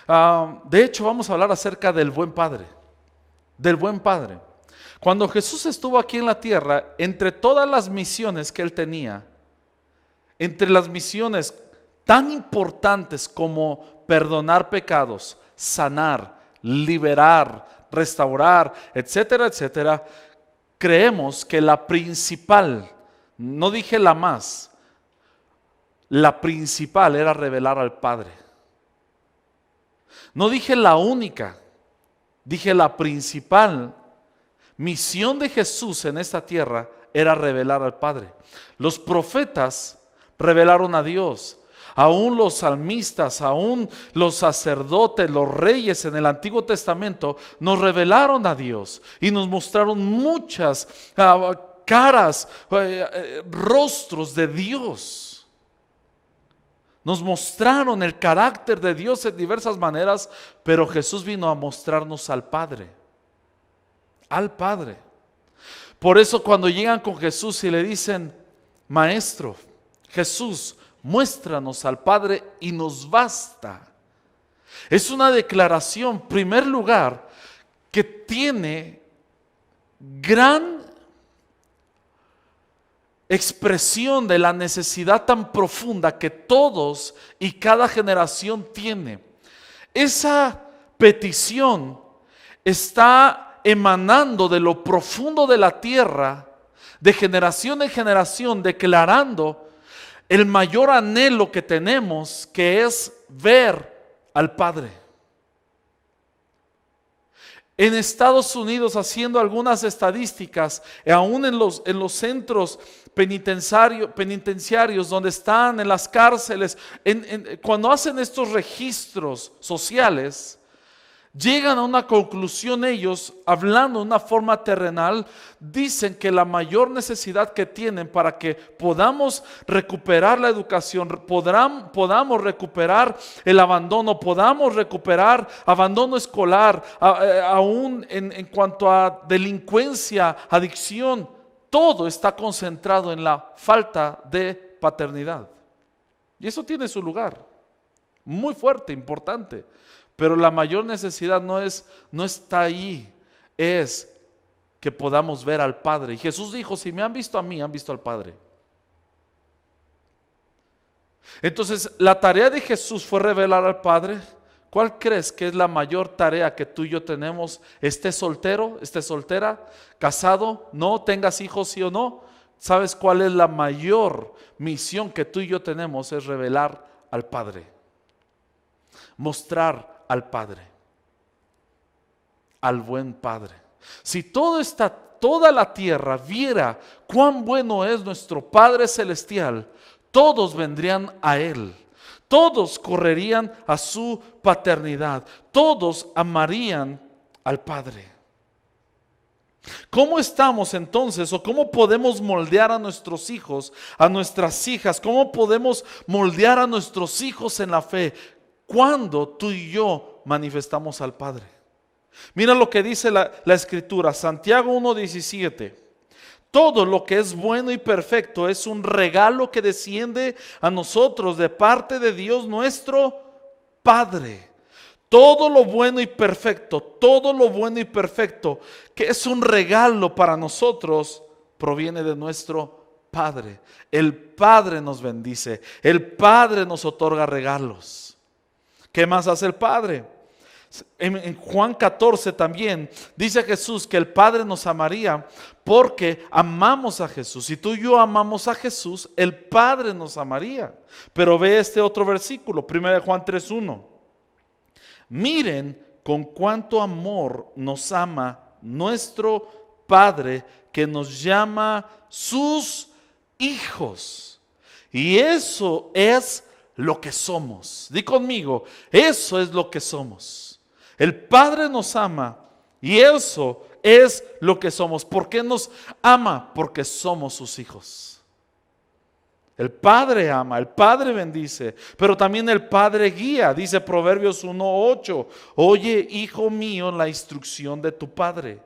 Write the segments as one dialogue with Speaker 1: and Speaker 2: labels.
Speaker 1: De hecho, vamos a hablar acerca del buen padre, del buen padre. Cuando Jesús estuvo aquí en la tierra, entre todas las misiones que él tenía, entre las misiones tan importantes como perdonar pecados, sanar, liberar, restaurar, etcétera, etcétera, creemos que la principal, no dije la más, la principal era revelar al Padre. No dije la única, dije la principal misión de Jesús en esta tierra era revelar al Padre. Los profetas revelaron a Dios. Aún los salmistas, aún los sacerdotes, los reyes en el Antiguo Testamento nos revelaron a Dios y nos mostraron muchas caras, rostros de Dios. Nos mostraron el carácter de Dios en diversas maneras, pero Jesús vino a mostrarnos al Padre. Al Padre. Por eso cuando llegan con Jesús y le dicen: Maestro, Jesús, muéstranos al Padre y nos basta. Es una declaración, en primer lugar, que tiene gran expresión de la necesidad tan profunda que todos y cada generación tiene. Esa petición está emanando de lo profundo de la tierra, de generación en generación, declarando el mayor anhelo que tenemos, que es ver al Padre. En Estados Unidos, haciendo algunas estadísticas, aún en los centros penitenciarios donde están, en las cárceles, cuando hacen estos registros sociales, llegan a una conclusión ellos, hablando de una forma terrenal, dicen que la mayor necesidad que tienen para que podamos recuperar la educación, podamos recuperar el abandono, podamos recuperar abandono escolar, aún en cuanto a delincuencia, adicción, todo está concentrado en la falta de paternidad. Y eso tiene su lugar, muy fuerte, importante. Pero la mayor necesidad no está ahí, es que podamos ver al Padre. Y Jesús dijo: si me han visto a mí, han visto al Padre. Entonces, la tarea de Jesús fue revelar al Padre. ¿Cuál crees que es la mayor tarea que tú y yo tenemos? ¿Estés soltero? ¿Estés soltera? ¿Casado? ¿No? ¿Tengas hijos? ¿Sí o no? ¿Sabes cuál es la mayor misión que tú y yo tenemos? Es revelar al Padre. Mostrar al Padre, al buen Padre. Si toda la tierra viera cuán bueno es nuestro Padre Celestial, todos vendrían a Él, todos correrían a su paternidad, todos amarían al Padre. ¿Cómo estamos entonces, o cómo podemos moldear a nuestros hijos, a nuestras hijas? ¿Cómo podemos moldear a nuestros hijos en la fe? Cuando tú y yo manifestamos al Padre. Mira lo que dice la Escritura, Santiago 1:17. Todo lo que es bueno y perfecto es un regalo que desciende a nosotros de parte de Dios nuestro Padre. Todo lo bueno y perfecto, todo lo bueno y perfecto que es un regalo para nosotros, proviene de nuestro Padre. El Padre nos bendice, el Padre nos otorga regalos. ¿Qué más hace el Padre? En Juan 14 también dice Jesús que el Padre nos amaría porque amamos a Jesús. Si tú y yo amamos a Jesús, el Padre nos amaría. Pero ve este otro versículo, 1 Juan 3:1. Miren con cuánto amor nos ama nuestro Padre, que nos llama sus hijos. Y eso es lo que somos. Di conmigo, eso es lo que somos. El Padre nos ama y eso es lo que somos. ¿Por qué nos ama? Porque somos sus hijos. El Padre ama, el Padre bendice, pero también el Padre guía. Dice Proverbios 1:8, oye, hijo mío, la instrucción de tu Padre.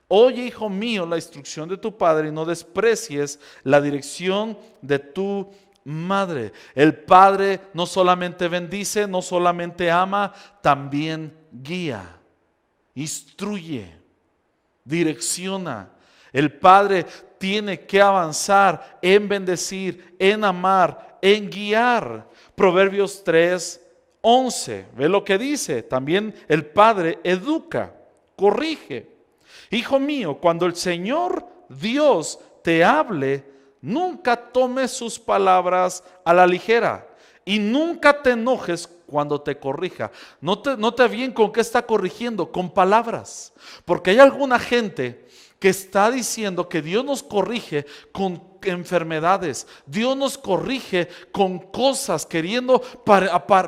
Speaker 1: Oye, hijo mío, la instrucción de tu Padre, y no desprecies la dirección de tu madre. El Padre no solamente bendice, no solamente ama, también guía, instruye, direcciona. El Padre tiene que avanzar en bendecir, en amar, en guiar. Proverbios 3:11, ve lo que dice. También el Padre educa, corrige. Hijo mío, cuando el Señor Dios te hable, nunca tomes sus palabras a la ligera y nunca te enojes cuando te corrija. Note bien con qué está corrigiendo, con palabras. Porque hay alguna gente que está diciendo que Dios nos corrige con enfermedades, Dios nos corrige con cosas,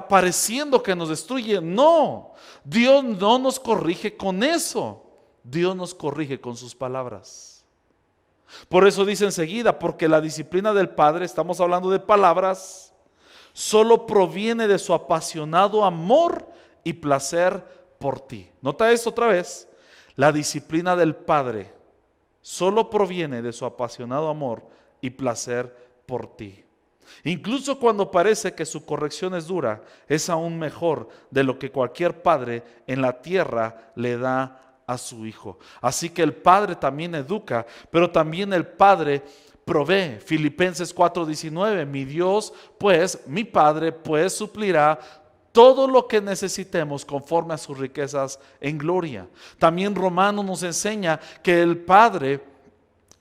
Speaker 1: pareciendo que nos destruye. No, Dios no nos corrige con eso, Dios nos corrige con sus palabras. Por eso dice enseguida, porque la disciplina del Padre, estamos hablando de palabras, solo proviene de su apasionado amor y placer por ti. Nota esto otra vez, la disciplina del Padre solo proviene de su apasionado amor y placer por ti. Incluso cuando parece que su corrección es dura, es aún mejor de lo que cualquier padre en la tierra le da a su hijo. Así que el Padre también educa, pero también el Padre provee. Filipenses 4:19, mi Dios, pues, mi Padre, pues, suplirá todo lo que necesitemos conforme a sus riquezas en gloria. También Romanos nos enseña que el Padre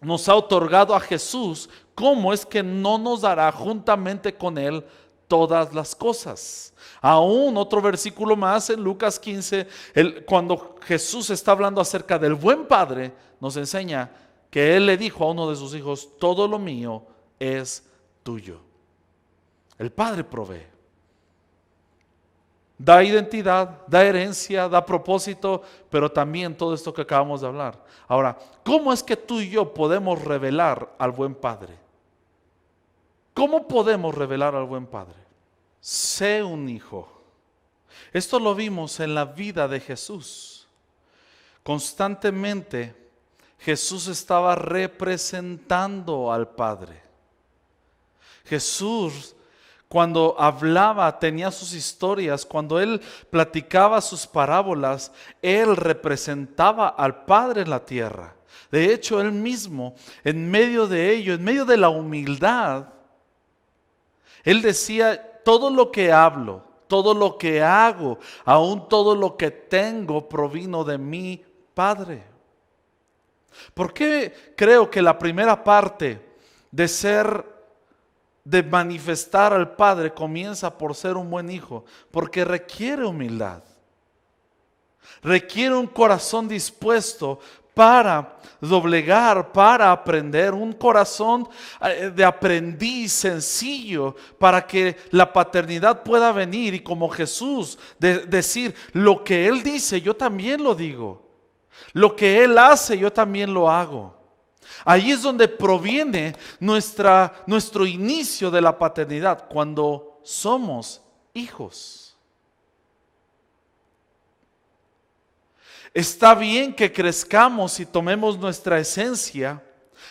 Speaker 1: nos ha otorgado a Jesús. ¿Cómo es que no nos dará juntamente con Él todas las cosas? Aún otro versículo más en Lucas 15, cuando Jesús está hablando acerca del buen Padre, nos enseña que Él le dijo a uno de sus hijos, todo lo mío es tuyo. El Padre provee. Da identidad, da herencia, da propósito, pero también todo esto que acabamos de hablar. Ahora, ¿cómo es que tú y yo podemos revelar al buen Padre? ¿Cómo podemos revelar al buen Padre? Sé un hijo. Esto lo vimos en la vida de Jesús. Constantemente Jesús estaba representando al Padre. Jesús, cuando hablaba, tenía sus historias, cuando Él platicaba sus parábolas, Él representaba al Padre en la tierra. De hecho, Él mismo, en medio de ello, en medio de la humildad, Él decía, todo lo que hablo, todo lo que hago, aún todo lo que tengo, provino de mi Padre. ¿Por qué creo que la primera parte de manifestar al Padre comienza por ser un buen hijo? Porque requiere humildad, requiere un corazón dispuesto para doblegar, para aprender, un corazón de aprendiz sencillo, para que la paternidad pueda venir y como Jesús decir, lo que Él dice yo también lo digo, lo que Él hace yo también lo hago. Ahí es donde proviene nuestro inicio de la paternidad, cuando somos hijos. Está bien que crezcamos y tomemos nuestra esencia.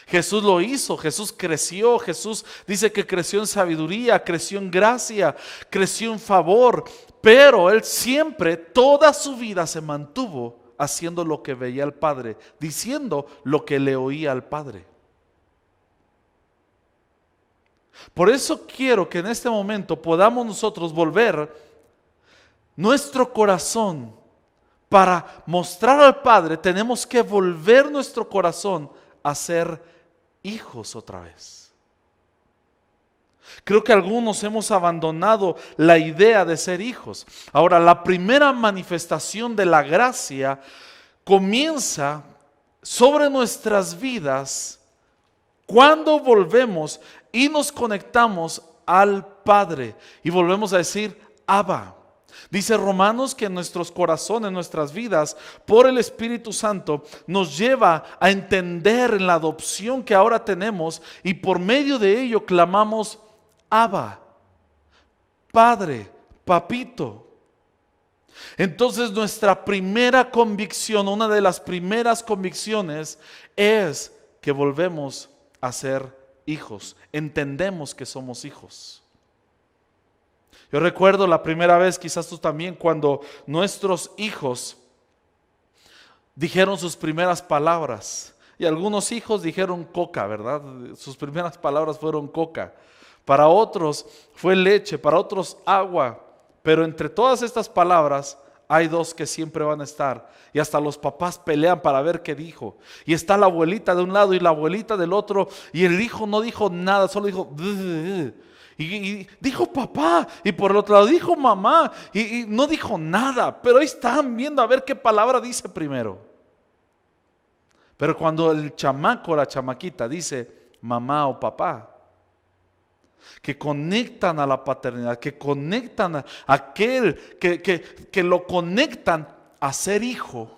Speaker 1: Jesús lo hizo, Jesús creció, Jesús dice que creció en sabiduría, creció en gracia, creció en favor, pero Él siempre, toda su vida se mantuvo haciendo lo que veía al Padre, diciendo lo que le oía al Padre. Por eso quiero que en este momento podamos nosotros volver nuestro corazón para mostrar al Padre. Tenemos que volver nuestro corazón a ser hijos otra vez. Creo que algunos hemos abandonado la idea de ser hijos. Ahora, la primera manifestación de la gracia comienza sobre nuestras vidas cuando volvemos y nos conectamos al Padre y volvemos a decir Abba. Dice Romanos que en nuestros corazones, en nuestras vidas, por el Espíritu Santo, nos lleva a entender en la adopción que ahora tenemos y por medio de ello clamamos Abba, Padre, Papito. Entonces nuestra primera convicción, una de las primeras convicciones es que volvemos a ser hijos, entendemos que somos hijos. Yo recuerdo la primera vez, quizás tú también, cuando nuestros hijos dijeron sus primeras palabras. Y algunos hijos dijeron coca, ¿verdad? Sus primeras palabras fueron coca. Para otros fue leche, para otros agua. Pero entre todas estas palabras hay dos que siempre van a estar. Y hasta los papás pelean para ver qué dijo. Y está la abuelita de un lado y la abuelita del otro. Y el hijo no dijo nada, solo dijo... "Bleh". Y dijo papá, y por el otro lado dijo mamá, y no dijo nada. Pero ahí están viendo a ver qué palabra dice primero. Pero cuando el chamaco o la chamaquita dice mamá o papá, que conectan a la paternidad, que conectan a aquel, que lo conectan a ser hijo,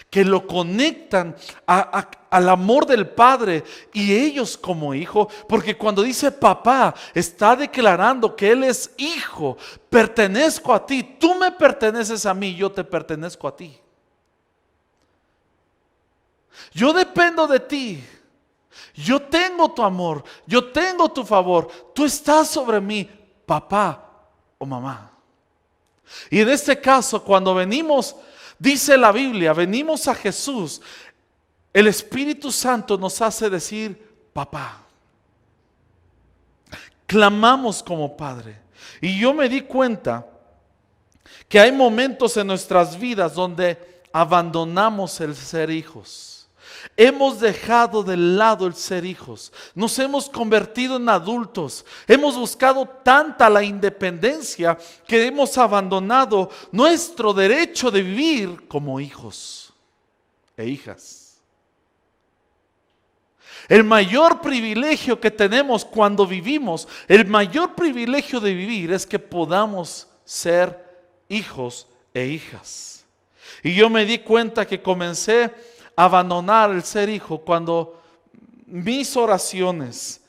Speaker 1: que lo conectan al amor del Padre y ellos como hijo, porque cuando dice papá, está declarando que Él es hijo, pertenezco a ti, tú me perteneces a mí, yo te pertenezco a ti. Yo dependo de ti, yo tengo tu amor, yo tengo tu favor, tú estás sobre mí, papá o mamá. Y en este caso, cuando venimos, dice la Biblia, venimos a Jesús, el Espíritu Santo nos hace decir papá. Clamamos como Padre. Y yo me di cuenta que hay momentos en nuestras vidas donde abandonamos el ser hijos. Hemos dejado de lado el ser hijos. Nos hemos convertido en adultos. Hemos buscado tanta la independencia que hemos abandonado nuestro derecho de vivir como hijos e hijas. El mayor privilegio que tenemos cuando vivimos, el mayor privilegio de vivir es que podamos ser hijos e hijas. Y yo me di cuenta que comencé a abandonar el ser hijo cuando mis oraciones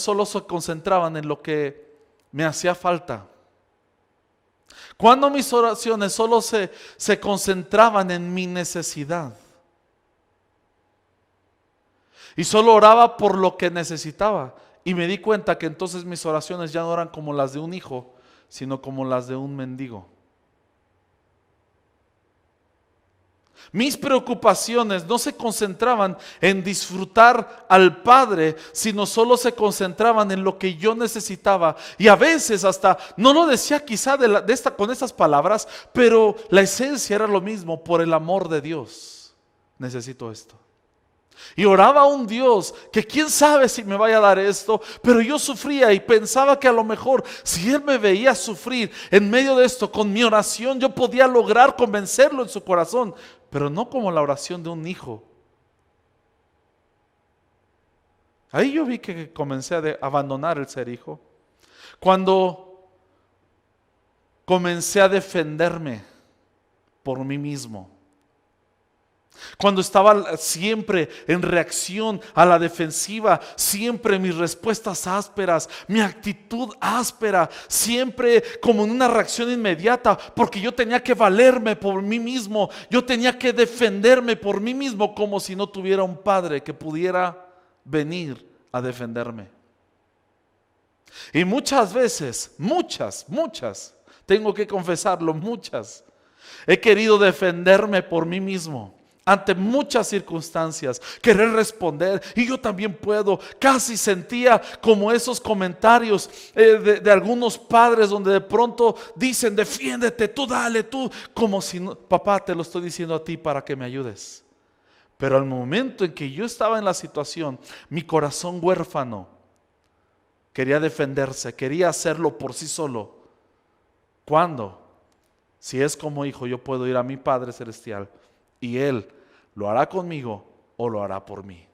Speaker 1: solo se concentraban en lo que me hacía falta. Cuando mis oraciones solo se concentraban en mi necesidad. Y solo oraba por lo que necesitaba. Y me di cuenta que entonces mis oraciones ya no eran como las de un hijo, sino como las de un mendigo. Mis preocupaciones no se concentraban en disfrutar al Padre, sino solo se concentraban en lo que yo necesitaba. Y a veces hasta, no lo decía quizá con estas palabras, pero la esencia era lo mismo: por el amor de Dios, necesito esto. Y oraba a un Dios que quién sabe si me vaya a dar esto, pero yo sufría y pensaba que a lo mejor si Él me veía sufrir en medio de esto, con mi oración yo podía lograr convencerlo en su corazón, pero no como la oración de un hijo. Ahí yo vi que comencé a abandonar el ser hijo. Cuando comencé a defenderme por mí mismo. Cuando estaba siempre en reacción a la defensiva, siempre mis respuestas ásperas, mi actitud áspera, siempre como en una reacción inmediata, porque yo tenía que valerme por mí mismo, yo tenía que defenderme por mí mismo, como si no tuviera un padre que pudiera venir a defenderme. Y muchas veces, muchas, tengo que confesarlo, muchas, he querido defenderme por mí mismo. Ante muchas circunstancias, querer responder, y yo también puedo. Casi sentía como esos comentarios de algunos padres donde de pronto dicen: defiéndete, tú dale, tú, como si no, papá, te lo estoy diciendo a ti para que me ayudes. Pero al momento en que yo estaba en la situación, mi corazón huérfano quería defenderse, quería hacerlo por sí solo. ¿Cuándo? Si es como hijo, yo puedo ir a mi Padre Celestial y Él lo hará conmigo o lo hará por mí.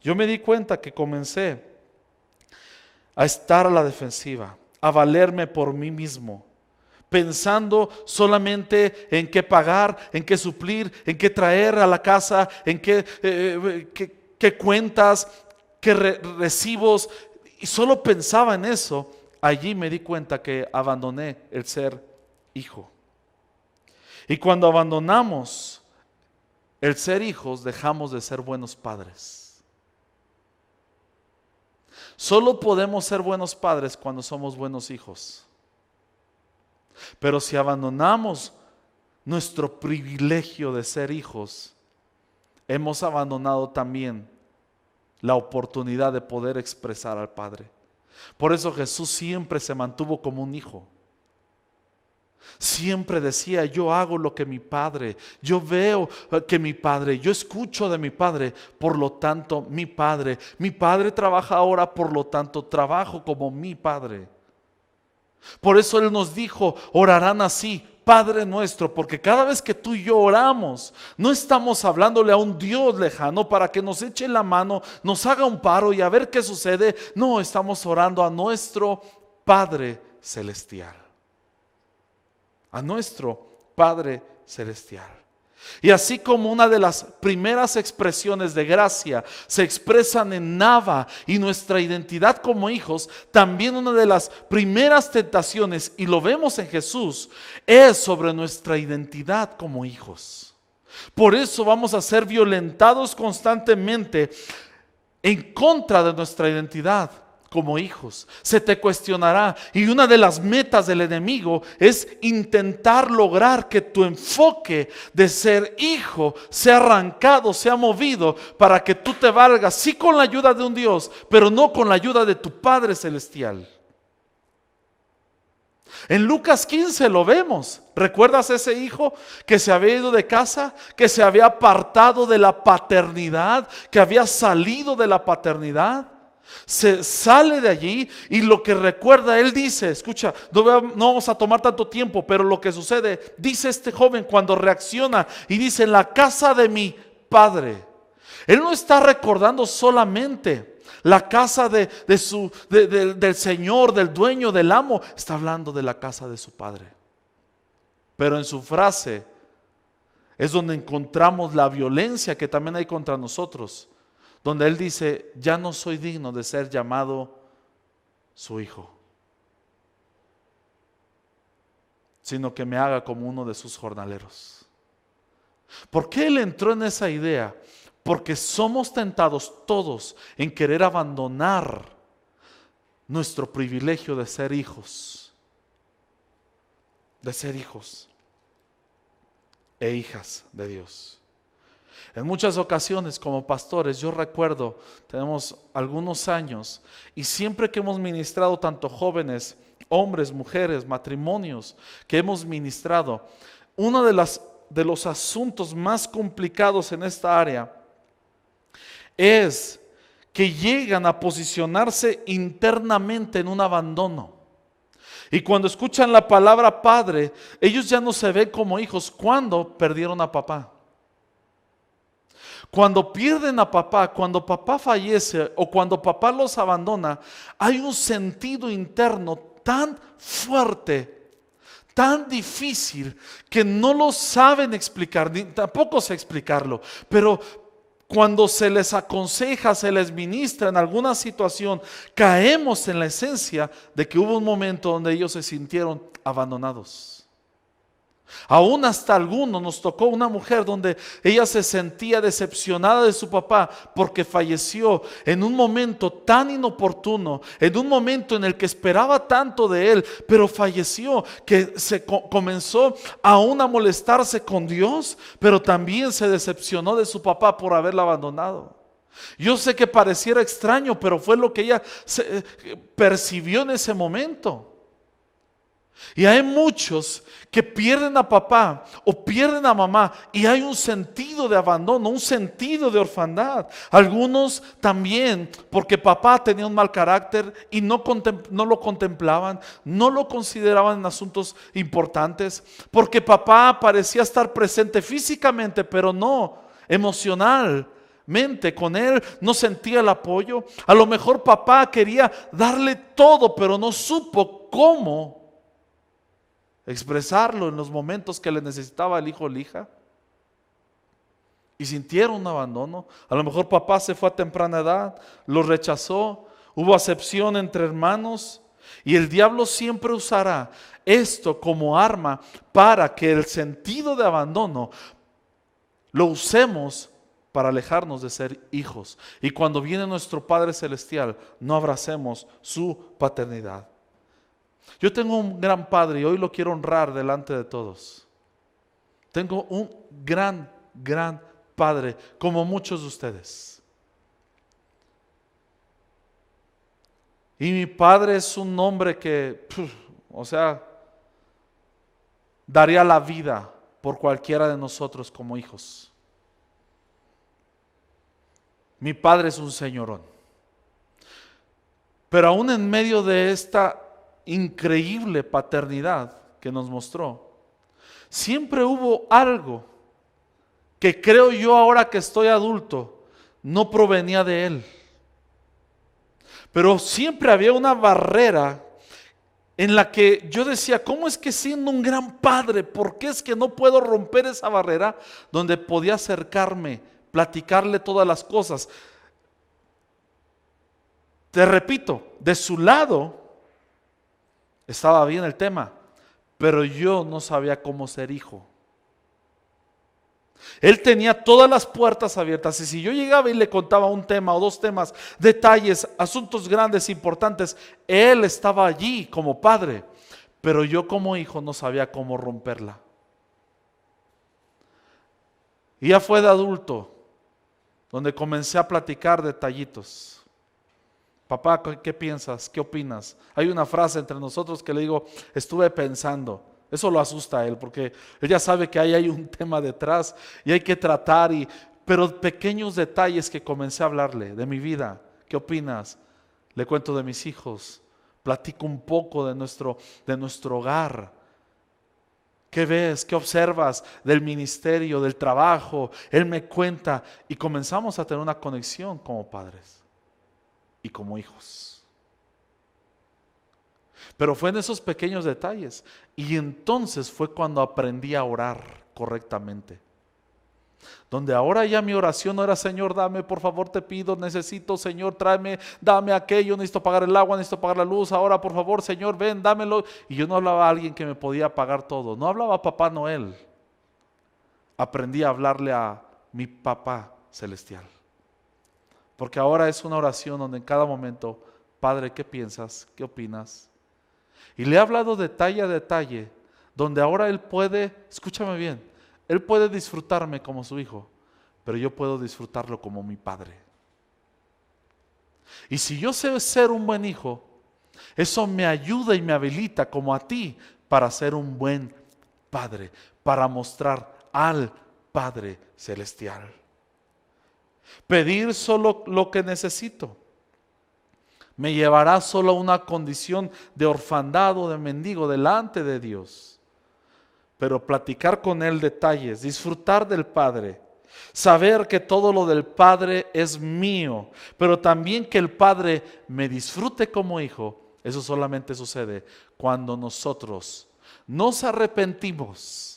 Speaker 1: Yo me di cuenta que comencé a estar a la defensiva, a valerme por mí mismo, pensando solamente en qué pagar, en qué suplir, en qué traer a la casa, en qué cuentas, qué recibos, y solo pensaba en eso. Allí me di cuenta que abandoné el ser hijo. Y cuando abandonamos el ser hijos, dejamos de ser buenos padres. Solo podemos ser buenos padres cuando somos buenos hijos. Pero si abandonamos nuestro privilegio de ser hijos, hemos abandonado también la oportunidad de poder expresar al Padre. Por eso Jesús siempre se mantuvo como un hijo. Siempre decía: yo hago lo que mi Padre, yo veo que mi Padre, yo escucho de mi Padre, por lo tanto mi Padre trabaja ahora, por lo tanto trabajo como mi Padre. Por eso Él nos dijo: orarán así, Padre nuestro, porque cada vez que tú y yo oramos, no estamos hablándole a un Dios lejano para que nos eche la mano, nos haga un paro y a ver qué sucede. No, estamos orando a nuestro Padre Celestial. A nuestro Padre Celestial. Y así como una de las primeras expresiones de gracia se expresan en Nava y nuestra identidad como hijos, también una de las primeras tentaciones, y lo vemos en Jesús, es sobre nuestra identidad como hijos. Por eso vamos a ser violentados constantemente en contra de nuestra identidad como hijos. Se te cuestionará, y una de las metas del enemigo es intentar lograr que tu enfoque de ser hijo sea arrancado, sea movido para que tú te valgas, sí, con la ayuda de un Dios, pero no con la ayuda de tu Padre Celestial. En Lucas 15 lo vemos. ¿Recuerdas ese hijo que se había ido de casa, que se había apartado de la paternidad, que había salido de la paternidad? Se sale de allí y lo que recuerda, él dice, escucha, no vamos a tomar tanto tiempo, pero lo que sucede, dice este joven cuando reacciona y dice: en la casa de mi padre. Él no está recordando solamente la casa del Señor, del dueño, del amo. Está hablando de la casa de su padre. Pero en su frase es donde encontramos la violencia que también hay contra nosotros, donde él dice: ya no soy digno de ser llamado su hijo, sino que me haga como uno de sus jornaleros. ¿Por qué él entró en esa idea? Porque somos tentados todos en querer abandonar nuestro privilegio de ser hijos, e hijas de Dios. En muchas ocasiones como pastores, yo recuerdo, tenemos algunos años, y siempre que hemos ministrado tanto jóvenes, hombres, mujeres, matrimonios, que hemos ministrado, uno de los asuntos más complicados en esta área es que llegan a posicionarse internamente en un abandono. Y cuando escuchan la palabra padre, ellos ya no se ven como hijos cuando perdieron a papá. Cuando pierden a papá, cuando papá fallece o cuando papá los abandona, hay un sentido interno tan fuerte, tan difícil, que no lo saben explicar, ni tampoco sé explicarlo. Pero cuando se les aconseja, se les ministra en alguna situación, caemos en la esencia de que hubo un momento donde ellos se sintieron abandonados. Aún hasta algunos nos tocó una mujer donde ella se sentía decepcionada de su papá porque falleció en un momento tan inoportuno, en un momento en el que esperaba tanto de él, pero falleció, que se comenzó aún a molestarse con Dios, pero también se decepcionó de su papá por haberla abandonado. Yo sé que pareciera extraño, pero fue lo que ella percibió en ese momento. Y hay muchos que pierden a papá o pierden a mamá y hay un sentido de abandono, un sentido de orfandad. Algunos también porque papá tenía un mal carácter y no lo contemplaban, no lo consideraban en asuntos importantes, porque papá parecía estar presente físicamente, pero no emocionalmente. Con él no sentía el apoyo. A lo mejor papá quería darle todo, pero no supo cómo expresarlo en los momentos que le necesitaba el hijo o la hija, y sintieron un abandono. A lo mejor papá se fue a temprana edad, lo rechazó, hubo acepción entre hermanos, Y el diablo siempre usará esto como arma para que el sentido de abandono lo usemos para alejarnos de ser hijos. Y cuando viene nuestro Padre Celestial, no abracemos su paternidad. Yo tengo un gran Padre y hoy lo quiero honrar delante de todos. Tengo un gran Padre, como muchos de ustedes. Y mi Padre es un hombre que, daría la vida por cualquiera de nosotros como hijos. Mi Padre es un señorón. Pero aún en medio de esta increíble paternidad que nos mostró, siempre hubo algo que creo yo ahora que estoy adulto, no provenía de Él. Pero siempre había una barrera en la que yo decía, ¿cómo es que siendo un gran padre, por qué es que no puedo romper esa barrera donde podía acercarme, platicarle todas las cosas? Te repito, de su lado estaba bien el tema, pero yo no sabía cómo ser hijo. Él tenía todas las puertas abiertas y si yo llegaba y le contaba un tema o dos temas, detalles, asuntos grandes, importantes, Él estaba allí como padre, pero yo como hijo no sabía cómo romperla. Y ya fue de adulto donde comencé a platicar detallitos. Papá, ¿qué piensas? ¿Qué opinas? Hay una frase entre nosotros que le digo, estuve pensando. Eso lo asusta a él porque él ya sabe que ahí hay un tema detrás y hay que tratar, pero pequeños detalles que comencé a hablarle de mi vida. ¿Qué opinas? Le cuento de mis hijos, platico un poco de nuestro hogar. ¿Qué ves? ¿Qué observas del ministerio, del trabajo? Él me cuenta y comenzamos a tener una conexión como padres y como hijos. Pero fue en esos pequeños detalles. Y entonces fue cuando aprendí a orar correctamente. Donde ahora ya mi oración no era, Señor, dame, por favor te pido, necesito, Señor, tráeme, dame aquello, necesito pagar el agua, necesito pagar la luz, ahora por favor, Señor, ven, dámelo. Y yo no hablaba a alguien que me podía pagar todo, no hablaba a Papá Noel. Aprendí a hablarle a mi Papá Celestial. Porque ahora es una oración donde en cada momento, Padre, ¿qué piensas? ¿Qué opinas? Y le he hablado detalle a detalle, donde ahora Él puede, escúchame bien, Él puede disfrutarme como su hijo, pero yo puedo disfrutarlo como mi padre. Y si yo sé ser un buen hijo, eso me ayuda y me habilita como a ti para ser un buen padre, para mostrar al Padre Celestial. Pedir solo lo que necesito me llevará solo a una condición de orfandad o de mendigo delante de Dios. Pero platicar con Él detalles, disfrutar del Padre, saber que todo lo del Padre es mío, pero también que el Padre me disfrute como hijo, eso solamente sucede cuando nosotros nos arrepentimos.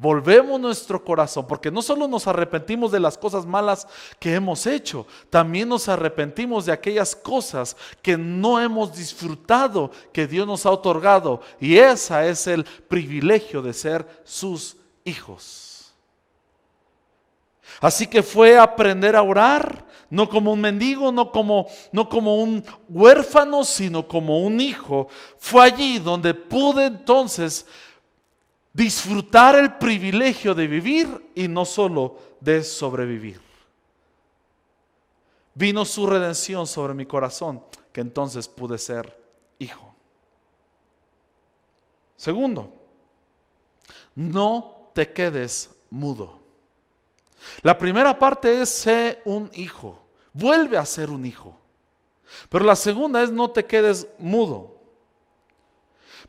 Speaker 1: Volvemos nuestro corazón, porque no solo nos arrepentimos de las cosas malas que hemos hecho, también nos arrepentimos de aquellas cosas que no hemos disfrutado, que Dios nos ha otorgado, y ese es el privilegio de ser sus hijos. Así que fue aprender a orar, no como un mendigo, no como un huérfano, sino como un hijo. Fue allí donde pude entonces disfrutar el privilegio de vivir y no solo de sobrevivir. Vino su redención sobre mi corazón, que entonces pude ser hijo. Segundo, no te quedes mudo. La primera parte es sé un hijo, vuelve a ser un hijo. Pero la segunda es no te quedes mudo.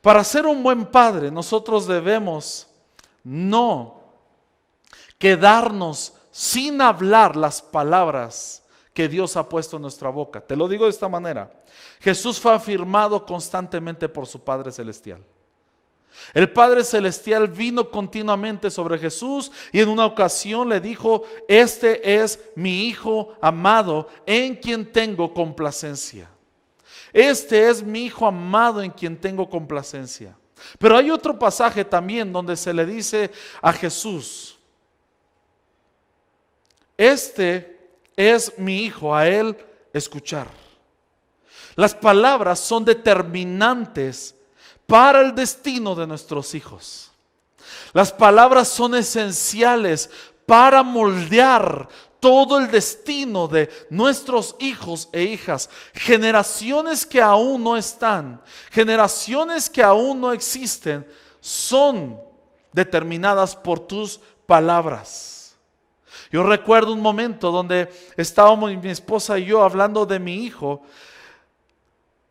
Speaker 1: Para ser un buen padre, nosotros debemos no quedarnos sin hablar las palabras que Dios ha puesto en nuestra boca. Te lo digo de esta manera. Jesús fue afirmado constantemente por su Padre Celestial. El Padre Celestial vino continuamente sobre Jesús y en una ocasión le dijo, este es mi Hijo amado en quien tengo complacencia. Este es mi Hijo amado en quien tengo complacencia. Pero hay otro pasaje también donde se le dice a Jesús: este es mi Hijo, a Él escuchar. Las palabras son determinantes para el destino de nuestros hijos. Las palabras son esenciales para moldear todo el destino de nuestros hijos e hijas. Generaciones que aún no están, generaciones que aún no existen, son determinadas por tus palabras. Yo recuerdo un momento donde estábamos mi esposa y yo hablando de mi hijo,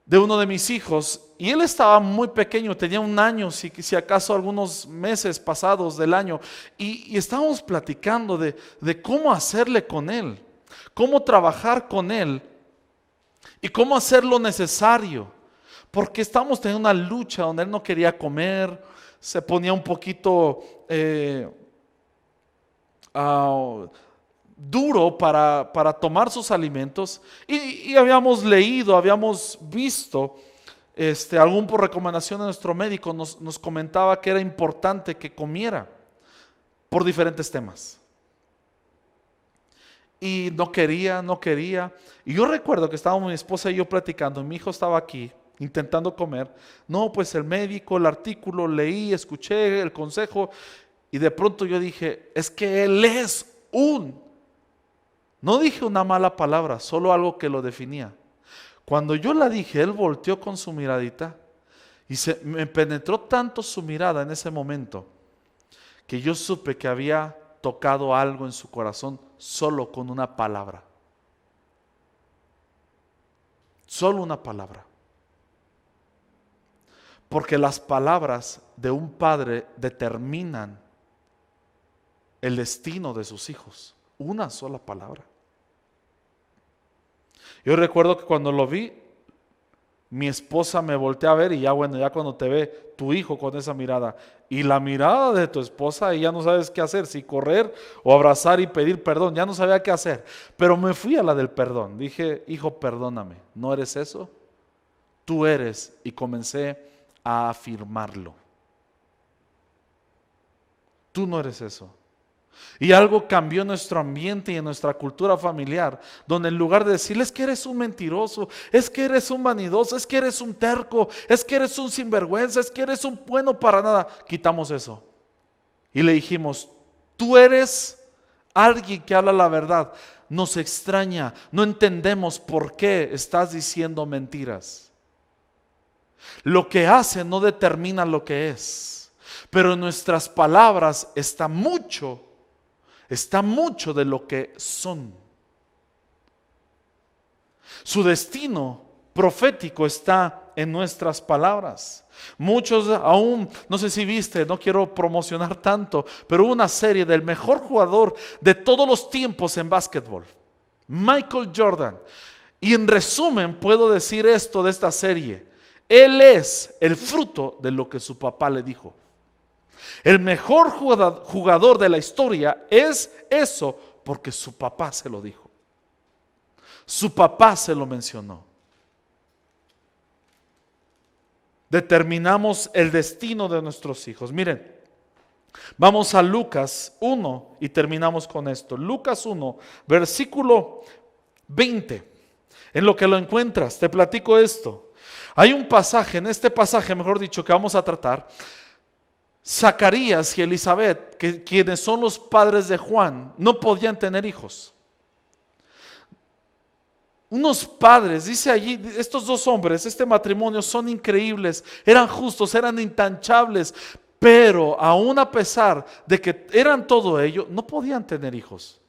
Speaker 1: de uno de mis hijos, y él estaba muy pequeño, tenía 1 año, si acaso algunos meses pasados del año, y estábamos platicando de cómo hacerle con él, cómo trabajar con él y cómo hacer lo necesario, porque estábamos teniendo una lucha donde él no quería comer, se ponía un poquito duro para tomar sus alimentos, y habíamos leído, habíamos visto, algún por recomendación de nuestro médico nos comentaba que era importante que comiera por diferentes temas. Y no quería. Y yo recuerdo que estábamos mi esposa y yo platicando, mi hijo estaba aquí intentando comer. No, pues el médico, el artículo, leí, escuché el consejo, y de pronto yo dije, es que él es no dije una mala palabra, solo algo que lo definía. Cuando yo la dije, él volteó con su miradita y me penetró tanto su mirada en ese momento que yo supe que había tocado algo en su corazón solo con una palabra. Solo una palabra. Porque las palabras de un padre determinan el destino de sus hijos. Una sola palabra. Yo recuerdo que cuando lo vi, mi esposa me volteó a ver y ya cuando te ve tu hijo con esa mirada y la mirada de tu esposa, y ya no sabes qué hacer, si correr o abrazar y pedir perdón, ya no sabía qué hacer. Pero me fui a la del perdón. Dije, hijo, perdóname, ¿no eres eso? Tú eres. Y comencé a afirmarlo. Tú no eres eso. Y algo cambió en nuestro ambiente y en nuestra cultura familiar, donde en lugar de decirles que eres un mentiroso, es que eres un vanidoso, es que eres un terco, es que eres un sinvergüenza, es que eres un bueno para nada, quitamos eso y le dijimos, tú eres alguien que habla la verdad. Nos extraña, no entendemos por qué estás diciendo mentiras. Lo que hace no determina lo que es, pero en nuestras palabras está mucho de lo que son. Su destino profético está en nuestras palabras. Muchos aún, no sé si viste, no quiero promocionar tanto, pero hubo una serie del mejor jugador de todos los tiempos en básquetbol, Michael Jordan. Y en resumen puedo decir esto de esta serie: él es el fruto de lo que su papá le dijo. El mejor jugador de la historia es eso porque su papá se lo dijo. Su papá se lo mencionó. Determinamos el destino de nuestros hijos. Miren, vamos a Lucas 1 y terminamos con esto. Lucas 1, versículo 20. En lo que lo encuentras, te platico esto. Hay un pasaje, en este pasaje, mejor dicho, que vamos a tratar. Zacarías y Elizabeth, quienes son los padres de Juan, no podían tener hijos. Unos padres, dice allí, estos dos hombres, este matrimonio son increíbles, eran justos, eran intachables, pero aún a pesar de que eran todo ello, no podían tener hijos.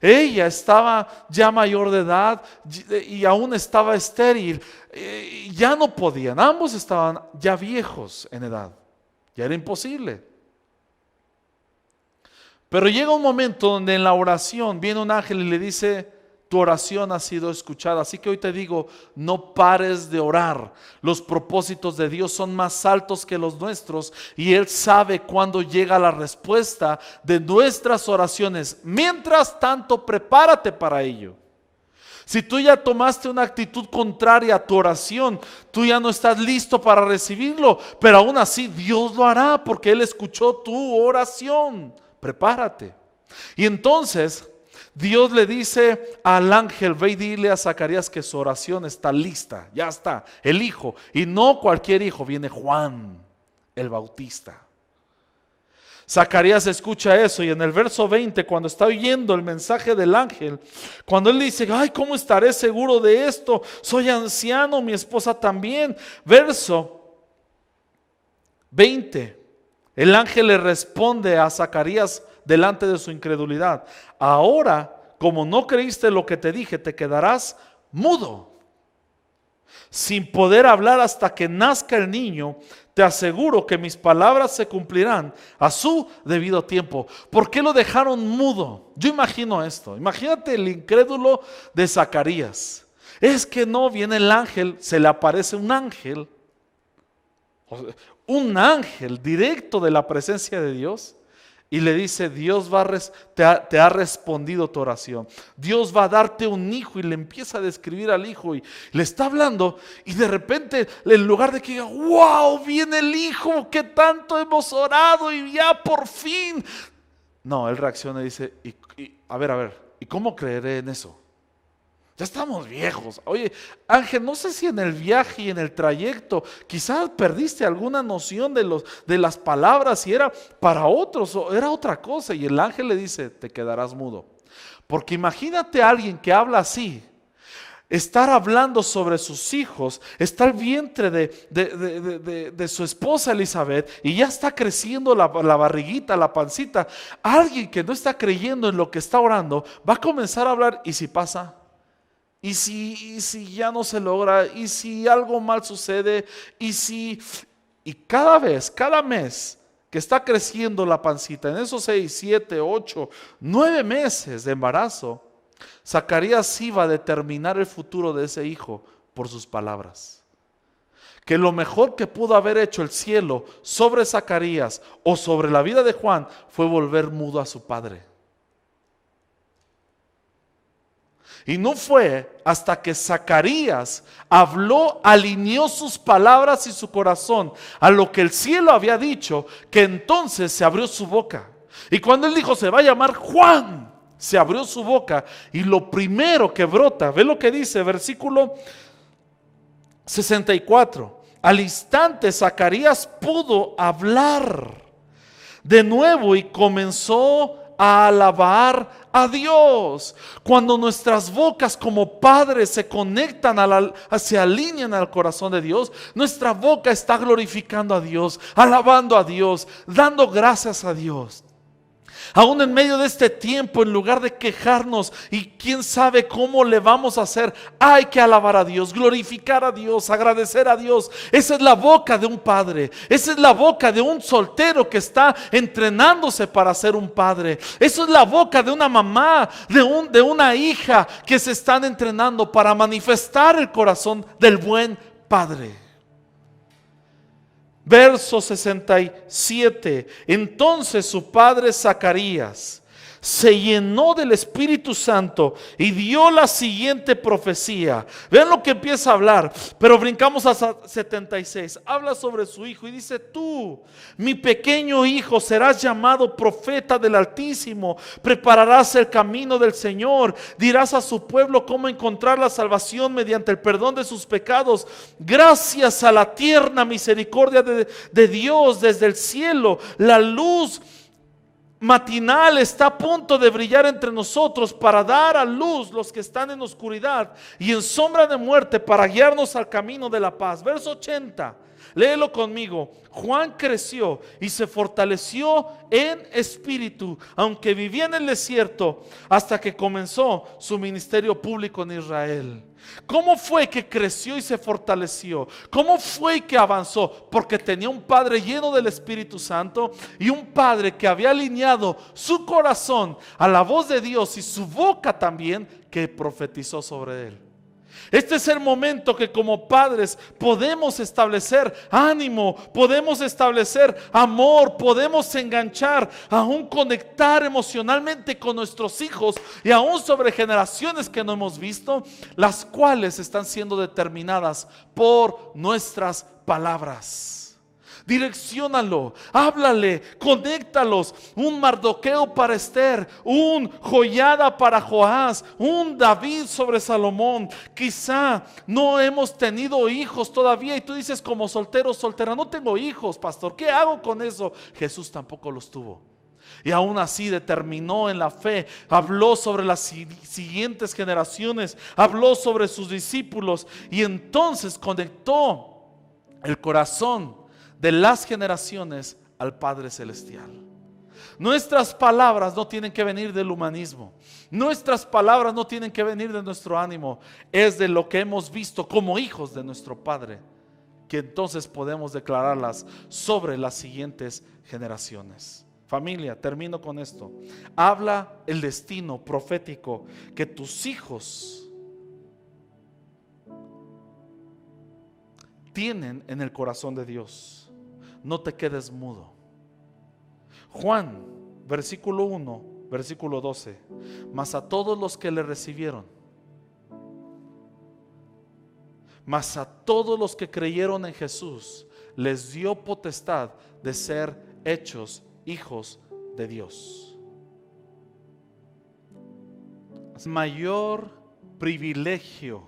Speaker 1: Ella estaba ya mayor de edad y aún estaba estéril, ya no podían, ambos estaban ya viejos en edad. Ya era imposible. Pero llega un momento donde en la oración viene un ángel y le dice, tu oración ha sido escuchada. Así que hoy te digo, no pares de orar. Los propósitos de Dios son más altos que los nuestros y Él sabe cuándo llega la respuesta de nuestras oraciones. Mientras tanto, prepárate para ello. Si tú ya tomaste una actitud contraria a tu oración, tú ya no estás listo para recibirlo, pero aún así Dios lo hará porque Él escuchó tu oración. Prepárate. Y entonces Dios le dice al ángel: ve y dile a Zacarías que su oración está lista, ya está, el hijo, y no cualquier hijo, viene Juan el Bautista. Zacarías escucha eso y en el verso 20, cuando está oyendo el mensaje del ángel, cuando él dice: ay, ¿cómo estaré seguro de esto? Soy anciano, mi esposa también. Verso 20, el ángel le responde a Zacarías delante de su incredulidad: ahora, como no creíste lo que te dije, te quedarás mudo, sin poder hablar hasta que nazca el niño. Te aseguro que mis palabras se cumplirán a su debido tiempo. ¿Por qué lo dejaron mudo? Yo imagino esto. Imagínate el incrédulo de Zacarías. Es que no, viene el ángel, se le aparece un ángel directo de la presencia de Dios. Y le dice: Dios te ha respondido tu oración. Dios va a darte un hijo. Y le empieza a describir al hijo. Y le está hablando. Y de repente, en lugar de que diga: wow, viene el hijo que tanto hemos orado y ya por fin. No, él reacciona y dice: a ver, ¿y cómo creeré en eso? Ya estamos viejos. Oye, Ángel, no sé si en el viaje y en el trayecto quizás perdiste alguna noción de las palabras y era para otros o era otra cosa. Y el ángel le dice: te quedarás mudo. Porque imagínate a alguien que habla así, estar hablando sobre sus hijos, está el vientre de su esposa Elizabeth y ya está creciendo la barriguita, la pancita. Alguien que no está creyendo en lo que está orando va a comenzar a hablar: ¿y si pasa? ¿Y si ya no se logra? ¿Y si algo mal sucede? Y cada mes que está creciendo la pancita, en esos 6, 7, 8, 9 meses de embarazo, Zacarías iba a determinar el futuro de ese hijo por sus palabras. Que lo mejor que pudo haber hecho el cielo sobre Zacarías o sobre la vida de Juan fue volver mudo a su padre. Y no fue hasta que Zacarías habló, alineó sus palabras y su corazón a lo que el cielo había dicho, que entonces se abrió su boca. Y cuando él dijo: se va a llamar Juan, se abrió su boca y lo primero que brota, ve lo que dice, versículo 64. Al instante Zacarías pudo hablar de nuevo y comenzó a alabar a Dios. Cuando nuestras bocas como padres se conectan se alinean al corazón de Dios, nuestra boca está glorificando a Dios, alabando a Dios, dando gracias a Dios. Aún en medio de este tiempo, en lugar de quejarnos y quién sabe cómo le vamos a hacer, hay que alabar a Dios, glorificar a Dios, agradecer a Dios. Esa es la boca de un padre. Esa es la boca de un soltero que está entrenándose para ser un padre. Esa es la boca de una mamá, de una hija que se están entrenando para manifestar el corazón del buen padre. Verso 67. Entonces su padre Zacarías se llenó del Espíritu Santo y dio la siguiente profecía. Vean lo que empieza a hablar, pero brincamos a 76. Habla sobre su hijo y dice: tú, mi pequeño hijo, serás llamado profeta del Altísimo. Prepararás el camino del Señor. Dirás a su pueblo cómo encontrar la salvación mediante el perdón de sus pecados, gracias a la tierna misericordia de Dios desde el cielo. La luz matinal está a punto de brillar entre nosotros para dar a luz los que están en oscuridad y en sombra de muerte, para guiarnos al camino de la paz. Verso 80, léelo conmigo. Juan creció y se fortaleció en espíritu, aunque vivía en el desierto, hasta que comenzó su ministerio público en Israel. ¿Cómo fue que creció y se fortaleció? ¿Cómo fue que avanzó? Porque tenía un padre lleno del Espíritu Santo y un padre que había alineado su corazón a la voz de Dios y su boca también, que profetizó sobre él. Este es el momento que como padres podemos establecer ánimo, podemos establecer amor, podemos enganchar, aún conectar emocionalmente con nuestros hijos y aún sobre generaciones que no hemos visto, las cuales están siendo determinadas por nuestras palabras. Direcciónalo, háblale, conéctalos. Un Mardoqueo para Esther, un Joiada para Joás, un David sobre Salomón. Quizá no hemos tenido hijos todavía y tú dices como soltero, soltera, no tengo hijos, pastor, ¿qué hago con eso? Jesús tampoco los tuvo. Y aún así determinó en la fe, habló sobre las siguientes generaciones, habló sobre sus discípulos y entonces conectó el corazón de las generaciones al Padre Celestial. Nuestras palabras no tienen que venir del humanismo. Nuestras palabras no tienen que venir de nuestro ánimo. Es de lo que hemos visto como hijos de nuestro Padre, que entonces podemos declararlas sobre las siguientes generaciones. Familia, termino con esto. Habla el destino profético que tus hijos tienen en el corazón de Dios. No te quedes mudo. Juan, versículo 1, versículo 12. Mas a todos los que le recibieron, mas a todos los que creyeron en Jesús, les dio potestad de ser hechos hijos de Dios. Mayor privilegio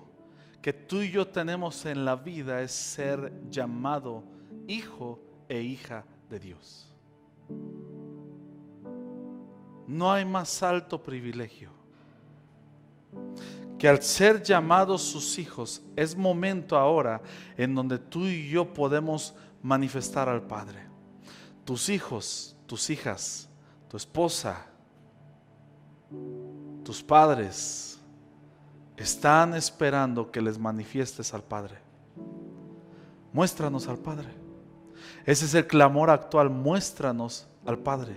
Speaker 1: que tú y yo tenemos en la vida es ser llamado hijo e hija de Dios. No hay más alto privilegio que al ser llamados sus hijos. Es momento ahora en donde tú y yo podemos manifestar al Padre. Tus hijos, tus hijas, tu esposa, tus padres están esperando que les manifiestes al Padre. Muéstranos al Padre. Ese es el clamor actual. Muéstranos al Padre.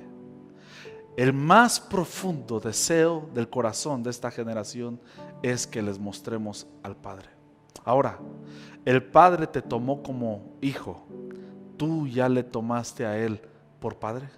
Speaker 1: El más profundo deseo del corazón de esta generación es que les mostremos al Padre. Ahora, el Padre te tomó como hijo. ¿Tú ya le tomaste a Él por Padre?